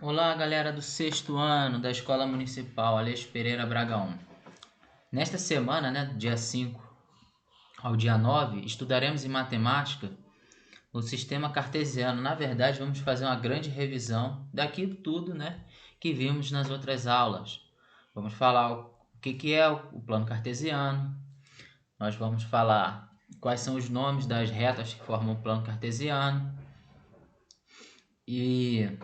Olá, galera do sexto ano da Escola Municipal Aleixo Pereira Braga 1. Nesta semana, dia 5 ao dia 9, estudaremos em matemática o sistema cartesiano. Na verdade, vamos fazer uma grande revisão daquilo tudo, que vimos nas outras aulas. Vamos falar o que é o plano cartesiano. Nós vamos falar quais são os nomes das retas que formam o plano cartesiano. E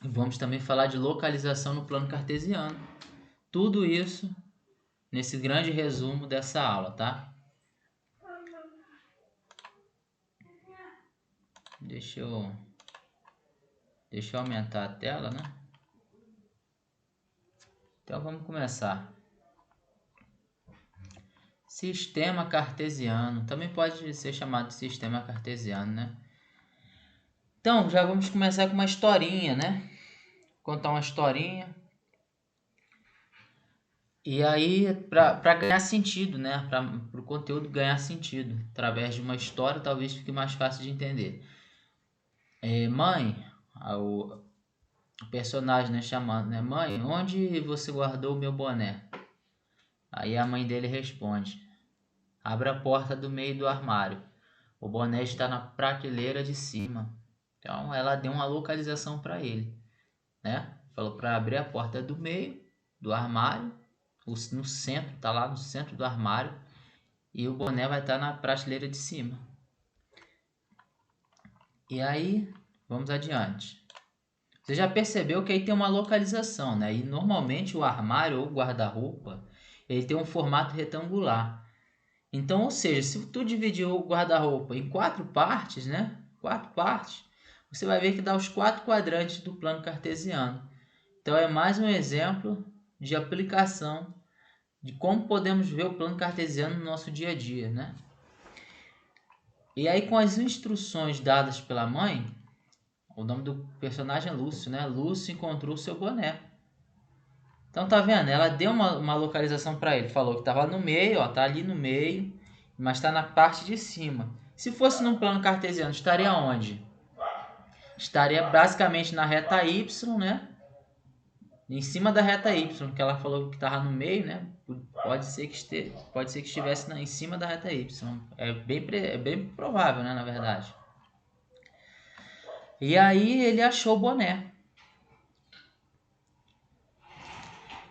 vamos também falar de localização no plano cartesiano. Tudo isso nesse grande resumo dessa aula, tá? Deixa eu aumentar a tela, né? Então vamos começar. Sistema cartesiano, também pode ser chamado de sistema cartesiano, né? Então, já vamos começar com uma historinha, né? Contar uma historinha. E aí, para ganhar sentido, né? Para o conteúdo ganhar sentido. Através de uma história, talvez fique mais fácil de entender. Mãe, o personagem, né, chamando, né? Mãe, onde você guardou o meu boné? Aí a mãe dele responde: abra a porta do meio do armário. O boné está na prateleira de cima. Então ela deu uma localização para ele, né? Falou para abrir a porta do meio do armário, no centro, tá lá no centro do armário, e o boné vai estar na prateleira de cima. E aí, vamos adiante. Você já percebeu que aí tem uma localização, né? E normalmente o armário ou guarda-roupa, ele tem um formato retangular. Então, ou seja, se tu dividir o guarda-roupa em 4 partes, né? 4 partes, você vai ver que dá os 4 quadrantes do plano cartesiano. Então, é mais um exemplo de aplicação de como podemos ver o plano cartesiano no nosso dia a dia, né? E aí, com as instruções dadas pela mãe, o nome do personagem é Lúcio, né? Lúcio encontrou seu boné. Então, tá vendo? Ela deu uma localização para ele. Falou que estava no meio, ó, tá ali no meio, mas está na parte de cima. Se fosse num plano cartesiano, estaria onde? Estaria basicamente na reta Y, né? Em cima da reta Y, que ela falou que estava no meio, né? Pode ser que estivesse em cima da reta Y. É bem provável, né? Na verdade. E aí ele achou o boné.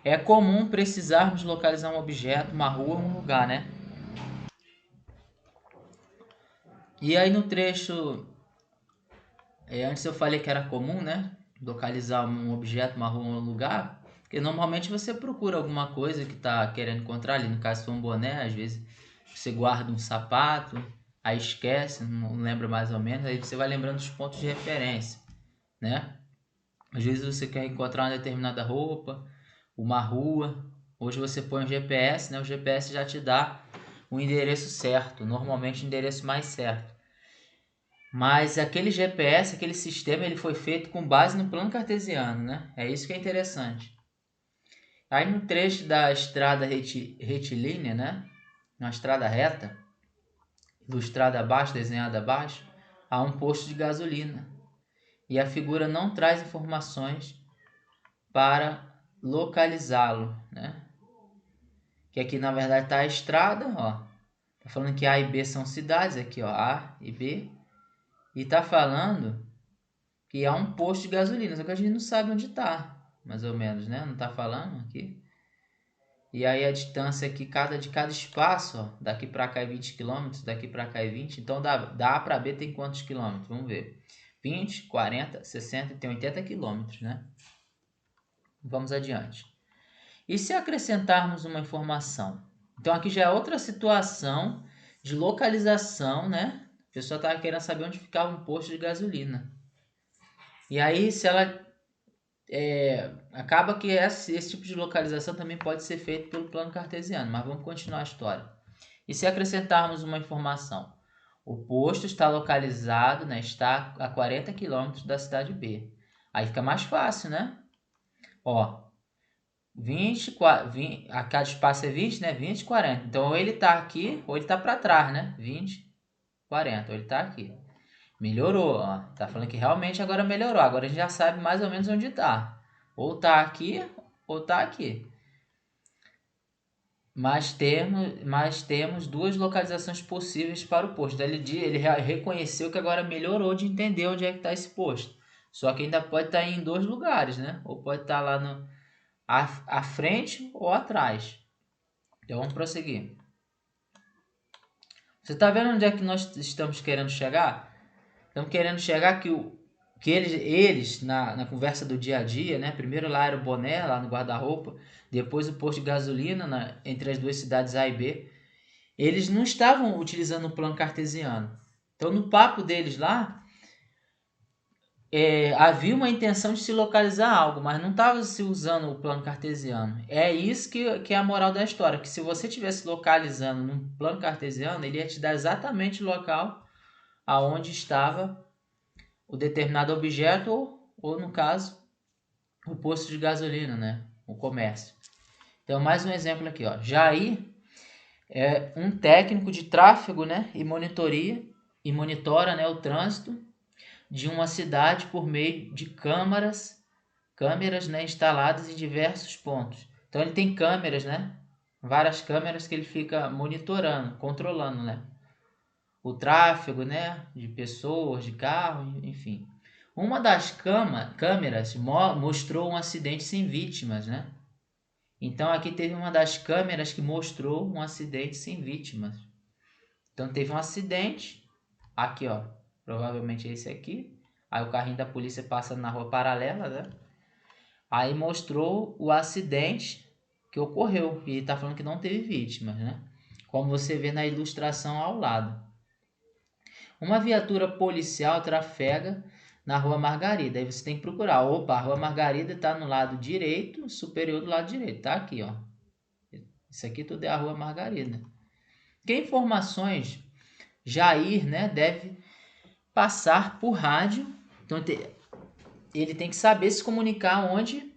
É comum precisarmos localizar um objeto, uma rua, um lugar, né? E aí no trecho, antes eu falei que era comum, né? Localizar um objeto, uma rua, um lugar. Porque normalmente você procura alguma coisa que está querendo encontrar ali. No caso, se for um boné, às vezes você guarda um sapato, aí esquece, não lembra mais ou menos. Aí você vai lembrando dos pontos de referência, né? Às vezes você quer encontrar uma determinada roupa, uma rua. Hoje você põe o GPS, né? O GPS já te dá o endereço certo, normalmente o endereço mais certo. Mas aquele GPS, aquele sistema, ele foi feito com base no plano cartesiano, né? É isso que é interessante. Aí no trecho da estrada retilínea, né? Na estrada reta, ilustrada abaixo, desenhada abaixo, há um posto de gasolina. E a figura não traz informações para localizá-lo, né? Que aqui na verdade está a estrada, ó. Tá falando que A e B são cidades, aqui ó, A e B. E tá falando que há um posto de gasolina, só que a gente não sabe onde tá, mais ou menos, né? Não tá falando aqui. E aí a distância aqui de cada espaço, ó, daqui para cá é 20 km, daqui para cá é 20, então da A para B tem quantos quilômetros? Vamos ver. 20, 40, 60, tem 80 quilômetros, né? Vamos adiante. E se acrescentarmos uma informação? Então aqui já é outra situação de localização, né? A pessoa estava querendo saber onde ficava um posto de gasolina. E aí, se ela acaba que esse tipo de localização também pode ser feito pelo plano cartesiano, mas vamos continuar a história. E se acrescentarmos uma informação? O posto está localizado, né, está a 40 quilômetros da cidade B. Aí fica mais fácil, né? Ó, 20, a cada espaço é 20, né? 20, 40. Então, ou ele está aqui, ou ele está para trás, né? 20, 40, ou ele está aqui. Melhorou, ó. Tá falando que realmente agora melhorou. Agora a gente já sabe mais ou menos onde tá. Ou tá aqui, ou tá aqui. Mas temos duas localizações possíveis para o posto. Então, ele reconheceu que agora melhorou de entender onde é que está esse posto. Só que ainda pode estar em dois lugares, né? Ou pode estar lá à frente ou atrás. Então vamos prosseguir. Você está vendo onde é que nós estamos querendo chegar? Estamos querendo chegar que eles na conversa do dia a dia, né? Primeiro lá era o boné, lá no guarda-roupa. Depois o posto de gasolina entre as duas cidades A e B. Eles não estavam utilizando o plano cartesiano. Então, no papo deles lá, havia uma intenção de se localizar algo, mas não estava se usando o plano cartesiano. É isso que é a moral da história, que se você estivesse localizando no plano cartesiano, ele ia te dar exatamente o local aonde estava o determinado objeto ou no caso, o posto de gasolina, né? O comércio. Então, mais um exemplo aqui, ó. Jair é um técnico de tráfego, né, e monitora, né, o trânsito de uma cidade por meio de câmeras, né, instaladas em diversos pontos. Então ele tem câmeras, né, várias câmeras que ele fica monitorando, controlando, né, o tráfego, né, de pessoas, de carro, enfim. Uma das câmeras mostrou um acidente sem vítimas, né? Então aqui teve uma das câmeras que mostrou um acidente sem vítimas. Então teve um acidente, aqui ó, provavelmente esse aqui. Aí o carrinho da polícia passando na rua paralela, né? Aí mostrou o acidente que ocorreu. E ele tá falando que não teve vítimas, né? Como você vê na ilustração ao lado. Uma viatura policial trafega na Rua Margarida. Aí você tem que procurar. Opa, a Rua Margarida está no lado direito, superior do lado direito. Tá aqui, ó. Isso aqui tudo é a Rua Margarida. Que informações Jair, né, deve passar por rádio. Então ele tem que saber se comunicar onde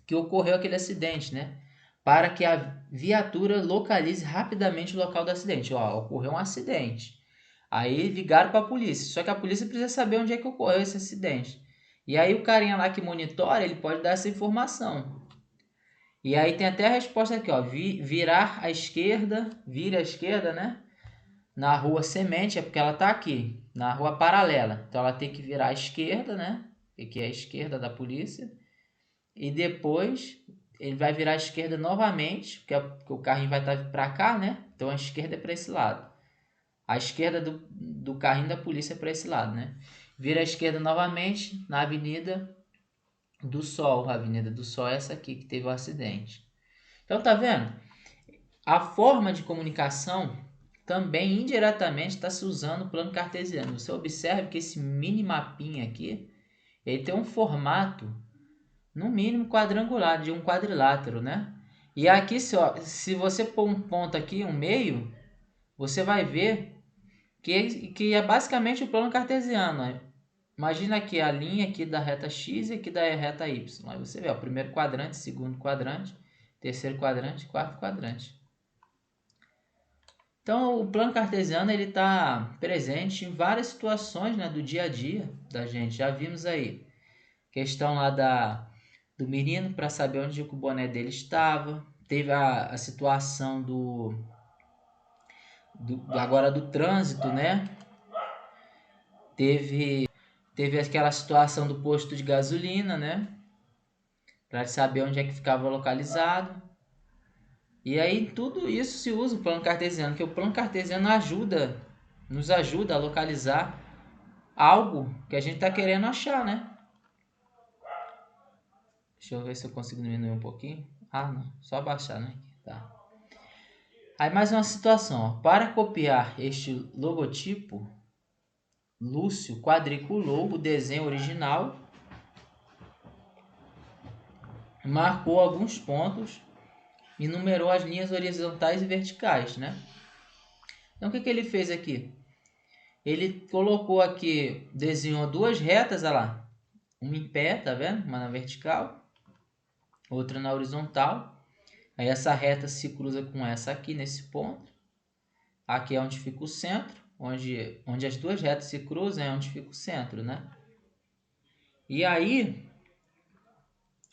que ocorreu aquele acidente, né? Para que a viatura localize rapidamente o local do acidente. Ó, ocorreu um acidente. Aí ligaram para a polícia. Só que a polícia precisa saber onde é que ocorreu esse acidente. E aí o carinha lá que monitora, ele pode dar essa informação. E aí tem até a resposta aqui, ó. Virar à esquerda, vire à esquerda, né? Na rua Semente, é porque ela tá aqui, na rua paralela. Então ela tem que virar à esquerda, né? Que é a esquerda da polícia. E depois ele vai virar à esquerda novamente, porque o carrinho vai estar para cá, né? Então a esquerda é para esse lado. A esquerda do carrinho da polícia é para esse lado, né? Vira à esquerda novamente na Avenida do Sol. A Avenida do Sol é essa aqui que teve o acidente. Então tá vendo? A forma de comunicação também indiretamente está se usando o plano cartesiano. Você observa que esse mini mapinha aqui, ele tem um formato, no mínimo quadrangular, de um quadrilátero, né? E aqui, se você pôr um ponto aqui, um meio, você vai ver que é basicamente o plano cartesiano. Né? Imagina aqui a linha aqui da reta X e aqui da reta Y. Aí você vê o primeiro quadrante, segundo quadrante, terceiro quadrante, quarto quadrante. Então, o plano cartesiano ele está presente em várias situações, né, do dia a dia da gente. Já vimos aí questão lá do menino para saber onde o boné dele estava. Teve a situação agora do trânsito, né? Teve aquela situação do posto de gasolina, né? Para saber onde é que ficava localizado. E aí tudo isso se usa o plano cartesiano, que o plano cartesiano nos ajuda a localizar algo que a gente está querendo achar, né? Deixa eu ver se eu consigo diminuir um pouquinho. Ah, não. Só abaixar, né? Tá. Aí mais uma situação. Ó. Para copiar este logotipo, Lúcio quadriculou o desenho original, marcou alguns pontos e numerou as linhas horizontais e verticais, né? Então, o que ele fez aqui? Ele colocou aqui, desenhou duas retas, olha lá. Uma em pé, tá vendo? Uma na vertical, outra na horizontal. Aí essa reta se cruza com essa aqui nesse ponto. Aqui é onde fica o centro. onde as duas retas se cruzam é onde fica o centro, né? E aí,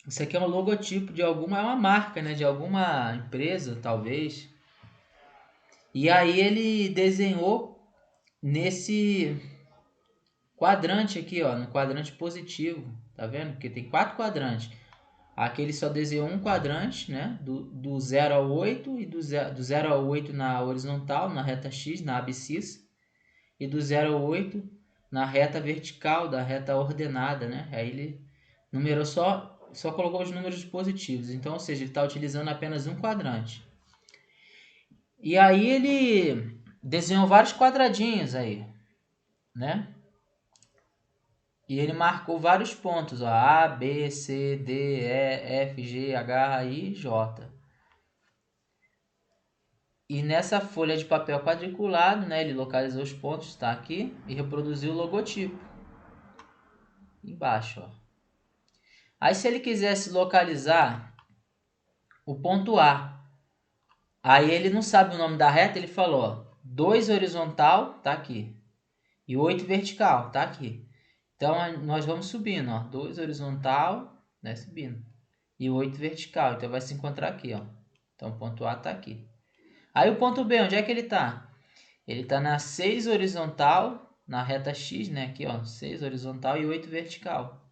isso aqui é um logotipo de alguma, é uma marca, né? De alguma empresa, talvez. E aí ele desenhou nesse quadrante aqui, ó, no quadrante positivo, tá vendo? Porque tem 4 quadrantes. Aqui ele só desenhou um quadrante, né? Do 0 ao 8 e do 0 ao 8 na horizontal, na reta X, na abscissa. E do 0 ao 8 na reta vertical, da reta ordenada, né? Aí ele numerou só colocou os números positivos. Então, ou seja, ele está utilizando apenas um quadrante. E aí ele desenhou vários quadradinhos aí, né? E ele marcou vários pontos, ó, A, B, C, D, E, F, G, H, I, J. E nessa folha de papel quadriculado, né, ele localizou os pontos, está aqui, e reproduziu o logotipo. Embaixo, ó. Aí se ele quisesse localizar o ponto A, aí ele não sabe o nome da reta, ele falou, ó, 2 horizontal, tá aqui, e 8 vertical, tá aqui. Então nós vamos subindo, ó, 2 horizontal, né, subindo, e 8 vertical, então vai se encontrar aqui, ó. Então o ponto A tá aqui. Aí o ponto B, onde é que ele tá? Ele tá na 6 horizontal, na reta X, né, aqui, ó, 6 horizontal e 8 vertical.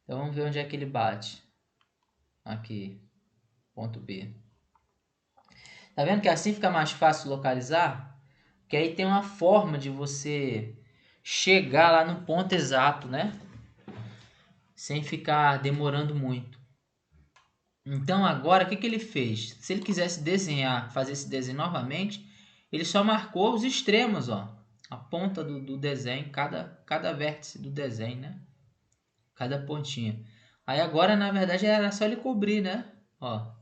Então vamos ver onde é que ele bate. Aqui, ponto B. Tá vendo que assim fica mais fácil localizar? Porque aí tem uma forma de você chegar lá no ponto exato, né? Sem ficar demorando muito. Então agora o que ele fez? Se ele quisesse desenhar, fazer esse desenho novamente, ele só marcou os extremos, ó. A ponta do desenho, cada vértice do desenho, né? Cada pontinha. Aí agora, na verdade, era só ele cobrir, né? Ó.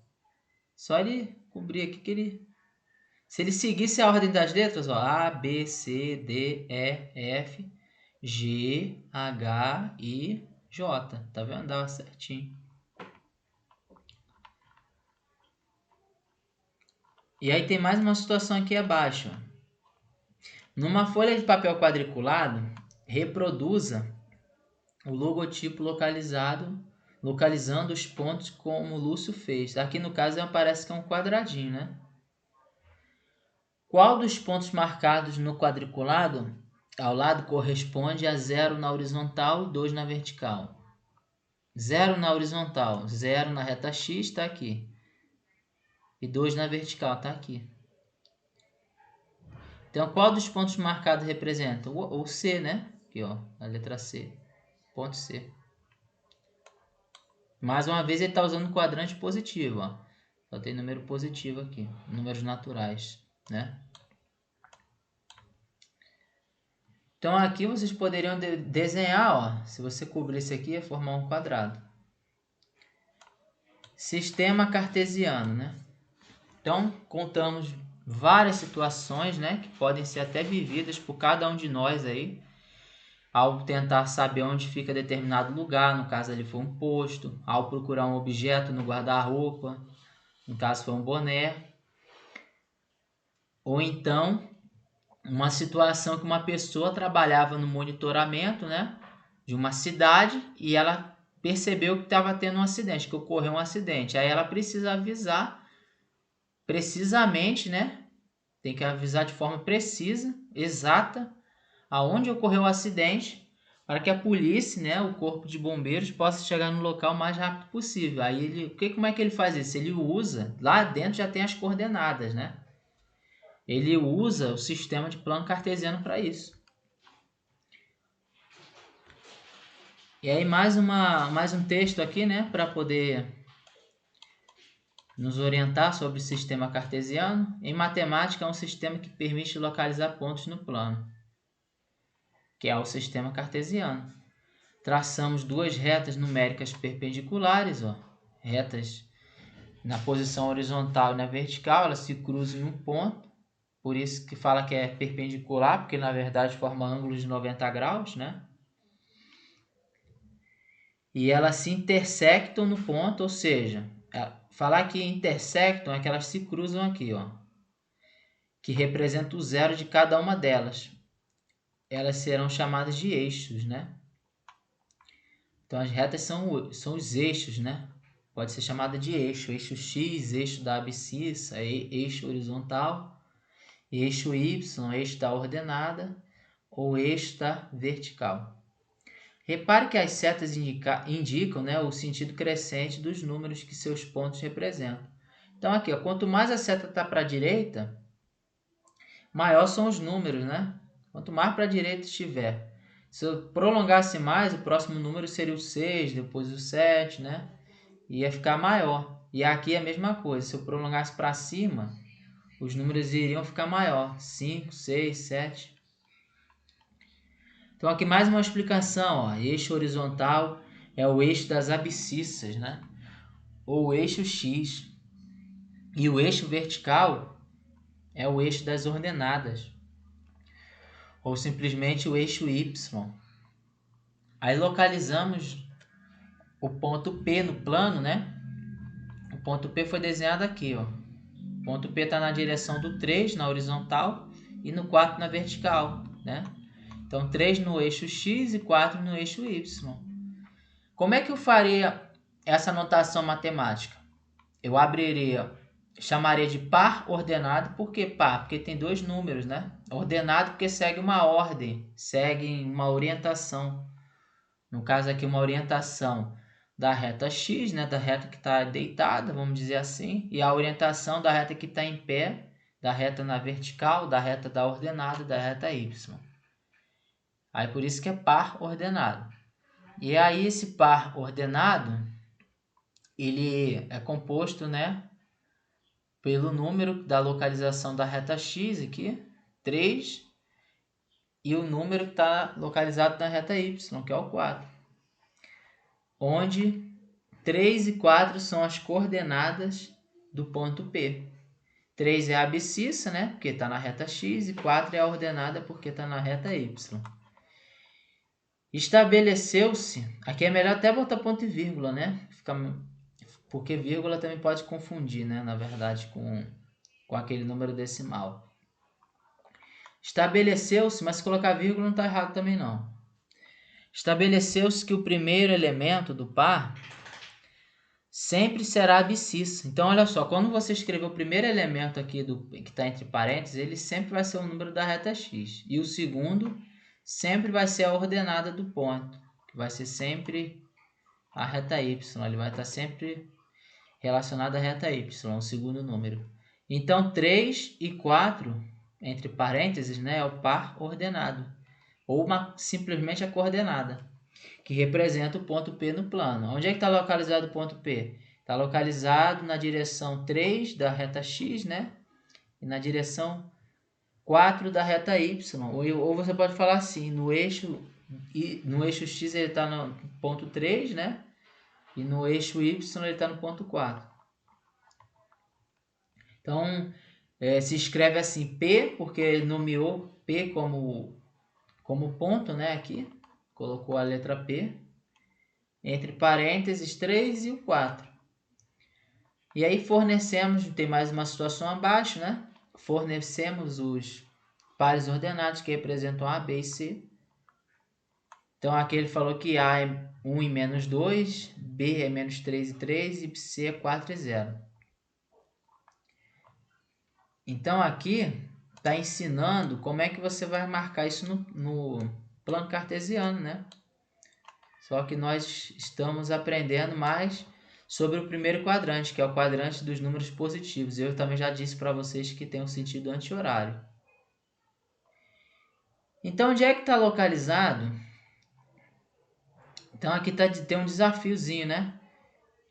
Só ele cobrir aqui que ele... Se ele seguisse a ordem das letras, ó, A, B, C, D, E, F, G, H, I, J. Tá vendo? Dava certinho. E aí tem mais uma situação aqui abaixo. Numa folha de papel quadriculado, reproduza o logotipo localizando os pontos como o Lúcio fez. Aqui no caso aparece que é um quadradinho, né? Qual dos pontos marcados no quadriculado ao lado corresponde a 0 na horizontal e 2 na vertical? 0 na horizontal, 0 na reta X, está aqui. E 2 na vertical, está aqui. Então, qual dos pontos marcados representa? O C, né? Aqui, ó, a letra C. Ponto C. Mais uma vez, ele está usando o quadrante positivo, ó. Só tem número positivo aqui, números naturais, né? Então aqui vocês poderiam desenhar, ó, se você cobrisse aqui, ia formar um quadrado. Sistema cartesiano, né? Então contamos várias situações, né, que podem ser até vividas por cada um de nós aí, ao tentar saber onde fica determinado lugar, no caso ali foi um posto, ao procurar um objeto no guarda-roupa, no caso foi um boné, ou então uma situação que uma pessoa trabalhava no monitoramento, né, de uma cidade e ela percebeu que estava tendo um acidente, que ocorreu um acidente. Aí ela precisa avisar precisamente, né? Tem que avisar de forma precisa, exata, aonde ocorreu o acidente, para que a polícia, né, o corpo de bombeiros, possa chegar no local o mais rápido possível. Aí como é que ele faz isso? Ele usa, lá dentro já tem as coordenadas, né? Ele usa o sistema de plano cartesiano para isso. E aí mais um texto aqui, né, para poder nos orientar sobre o sistema cartesiano. Em matemática é um sistema que permite localizar pontos no plano, que é o sistema cartesiano. Traçamos duas retas numéricas perpendiculares, ó, retas na posição horizontal e na vertical, elas se cruzam em um ponto, por isso que fala que é perpendicular, porque na verdade forma ângulos de 90 graus, né? E elas se intersectam no ponto, ou seja, falar que intersectam é que elas se cruzam aqui, ó. que representa o zero de cada uma delas. Elas serão chamadas de eixos, né? Então, as retas são os eixos, né? Pode ser chamada de eixo. Eixo X, eixo da abscissa, eixo horizontal, eixo Y, eixo da ordenada ou eixo da vertical. Repare que as setas indicam, né, o sentido crescente dos números que seus pontos representam. Então, aqui, ó, quanto mais a seta está para a direita, maior são os números, né? Quanto mais para a direita estiver. Se eu prolongasse mais, o próximo número seria o 6, depois o 7, né? Ia ficar maior. E aqui é a mesma coisa. Se eu prolongasse para cima, os números iriam ficar maior. 5, 6, 7. Então, aqui mais uma explicação. Ó. Eixo horizontal é o eixo das abscissas, né? Ou eixo X. E o eixo vertical é o eixo das ordenadas. Ou simplesmente o eixo Y. Aí localizamos o ponto P no plano, né? O ponto P foi desenhado aqui, ó. O ponto P está na direção do 3, na horizontal, e no 4 na vertical, né? Então, 3 no eixo X e 4 no eixo Y. Como é que eu faria essa notação matemática? Eu chamaria de par ordenado. Por que par? Porque tem dois números, né? Ordenado porque segue uma ordem, segue uma orientação. No caso aqui, uma orientação da reta X, né? Da reta que está deitada, vamos dizer assim, e a orientação da reta que está em pé, da reta na vertical, da reta da ordenada e da reta Y. Aí por isso que é par ordenado. E aí esse par ordenado, ele é composto, né, pelo número da localização da reta X aqui, 3, e o número que está localizado na reta Y, que é o 4. Onde 3 e 4 são as coordenadas do ponto P. 3 é a abscissa, né, porque está na reta X, e 4 é a ordenada porque está na reta Y. Estabeleceu-se, aqui é melhor até botar ponto e vírgula, né? Porque vírgula também pode confundir, né? Na verdade, com aquele número decimal. Estabeleceu-se, mas se colocar vírgula não está errado também não. Estabeleceu-se que o primeiro elemento do par sempre será abscissa. Então, olha só, quando você escrever o primeiro elemento aqui que está entre parênteses, ele sempre vai ser o número da reta X. E o segundo sempre vai ser a ordenada do ponto, que vai ser sempre a reta Y. Ele vai estar sempre relacionado à reta Y, o segundo número. Então, 3 e 4, entre parênteses, né, é o par ordenado. Ou simplesmente a coordenada, que representa o ponto P no plano. Onde é que está localizado o ponto P? Está localizado na direção 3 da reta X, né? E na direção 4 da reta Y. Ou você pode falar assim, no eixo X ele está no ponto 3, né? E no eixo Y ele está no ponto 4. Então, se escreve assim, P, porque ele nomeou P como ponto, né? Aqui, colocou a letra P. Entre parênteses, 3 e o 4. E aí fornecemos, tem mais uma situação abaixo, né? Fornecemos os pares ordenados que representam A, B e C. Então aqui ele falou que A é 1 e menos 2, B é menos 3 e 3 e C é 4 e 0. Então aqui está ensinando como é que você vai marcar isso no plano cartesiano, né? Só que nós estamos aprendendo mais sobre o primeiro quadrante, que é o quadrante dos números positivos. Eu também já disse para vocês que tem um sentido anti-horário. Então, onde é que está localizado? Então, aqui tem um desafiozinho, né?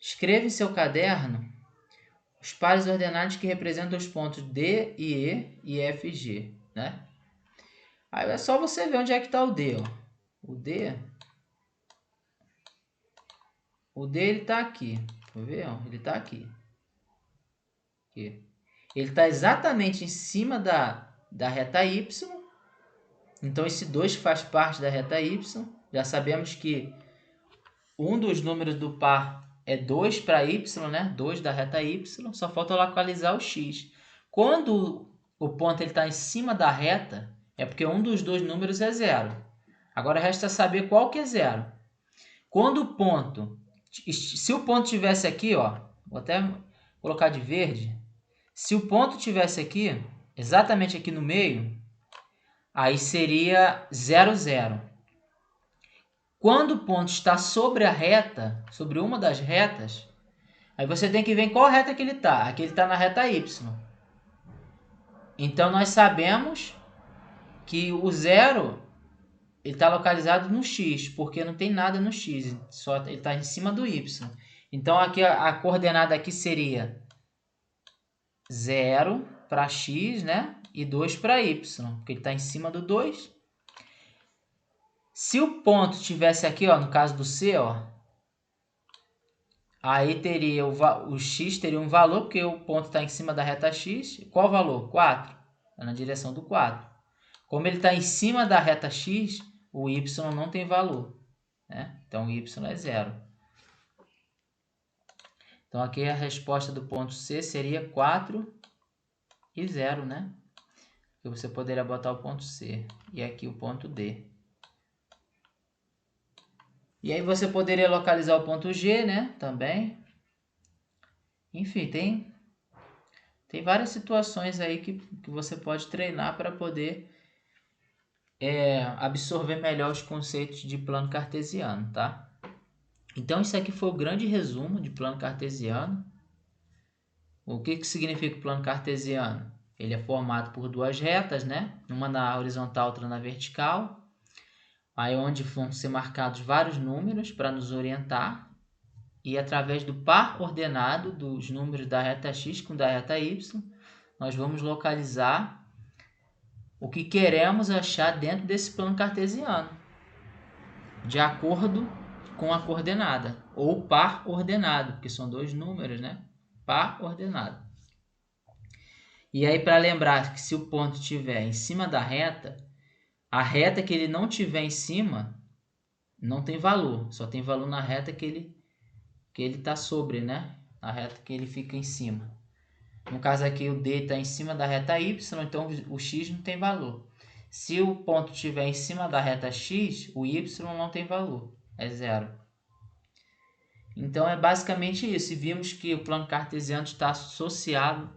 Escreva em seu caderno os pares ordenados que representam os pontos D, E e F e G, né? Aí é só você ver onde é que está o D, ó. O D ele está aqui. Vou ver, ó. Ele está aqui. Aqui. Ele está exatamente em cima da reta Y. Então, esse 2 faz parte da reta Y. Já sabemos que um dos números do par é 2 para Y, né? 2 da reta Y. Só falta localizar o X. Quando o ponto está em cima da reta, é porque um dos dois números é 0. Agora resta saber qual que é 0. Quando o ponto, se o ponto tivesse aqui, ó, vou até colocar de verde, se o ponto tivesse aqui, exatamente aqui no meio, aí seria 0, 0. Quando o ponto está sobre a reta, sobre uma das retas, aí você tem que ver em qual reta que ele está. Aqui ele está na reta Y. Então nós sabemos que o 0 está localizado no X, porque não tem nada no X, só ele está em cima do Y. Então aqui a coordenada aqui seria 0 para X, né? E 2 para Y, porque ele está em cima do 2. Se o ponto tivesse aqui, ó, no caso do C, ó, aí teria o X teria um valor, porque o ponto está em cima da reta X. Qual o valor? 4. Está na direção do 4. Como ele está em cima da reta X, o Y não tem valor, né? Então, o Y é 0. Então, aqui a resposta do ponto C seria 4 e 0, né? E você poderia botar o ponto C e aqui o ponto D. E aí você poderia localizar o ponto G, né? Também. Enfim, tem várias situações aí que você pode treinar para poder absorver melhor os conceitos de plano cartesiano, tá? Então, isso aqui foi o grande resumo de plano cartesiano. O que significa o plano cartesiano? Ele é formado por duas retas, né? Uma na horizontal, outra na vertical. Aí onde vão ser marcados vários números para nos orientar. E através do par ordenado dos números da reta X com da reta Y, nós vamos localizar o que queremos achar dentro desse plano cartesiano, de acordo com a coordenada, ou par ordenado, porque são dois números, né? Par ordenado. E aí, para lembrar que se o ponto estiver em cima da reta, a reta que ele não tiver em cima não tem valor, só tem valor na reta que ele está sobre, né? A reta que ele fica em cima. No caso aqui, o D está em cima da reta Y, então o X não tem valor. Se o ponto estiver em cima da reta X, o Y não tem valor, é 0. Então, é basicamente isso. E vimos que o plano cartesiano está associado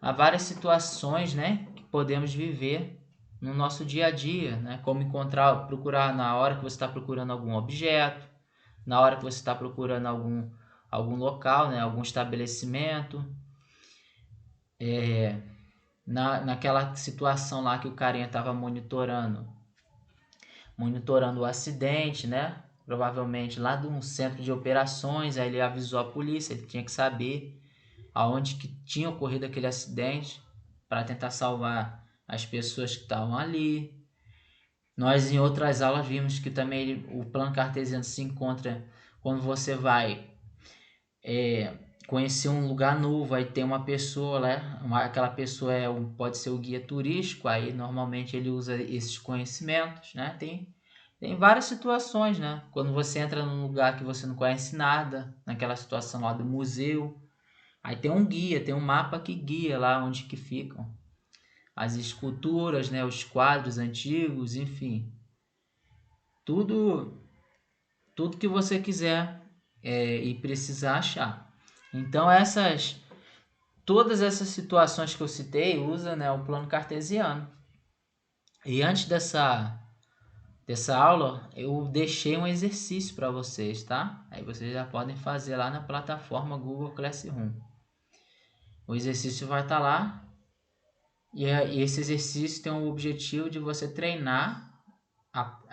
a várias situações, né, que podemos viver no nosso dia a dia, né? Como procurar na hora que você está procurando algum objeto, na hora que você está procurando algum local, né, algum estabelecimento, naquela situação lá que o carinha estava monitorando o acidente, né? Provavelmente lá de um centro de operações, aí ele avisou a polícia, ele tinha que saber aonde que tinha ocorrido aquele acidente para tentar salvar as pessoas que estavam ali. Nós em outras aulas vimos que também o plano cartesiano se encontra quando você vai conhecer um lugar novo, aí tem uma pessoa, né? Aquela pessoa pode ser o guia turístico, aí normalmente ele usa esses conhecimentos, né? Tem várias situações, né? Quando você entra num lugar que você não conhece nada, naquela situação lá do museu, aí tem um guia, tem um mapa que guia lá onde que ficam as esculturas, né? Os quadros antigos, enfim. Tudo que você quiser e precisar achar. Então, todas essas situações que eu citei usa, né, o plano cartesiano. E antes dessa aula, eu deixei um exercício para vocês, tá? Aí vocês já podem fazer lá na plataforma Google Classroom. O exercício vai estar lá. E esse exercício tem o objetivo de você treinar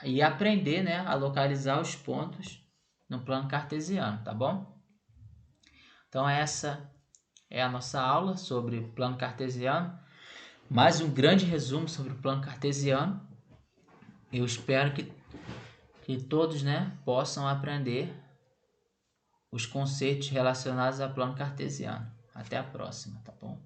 e aprender, né, a localizar os pontos no plano cartesiano, tá bom? Então essa é a nossa aula sobre plano cartesiano. Mais um grande resumo sobre o plano cartesiano. Eu espero que todos, né, possam aprender os conceitos relacionados ao plano cartesiano. Até a próxima, tá bom?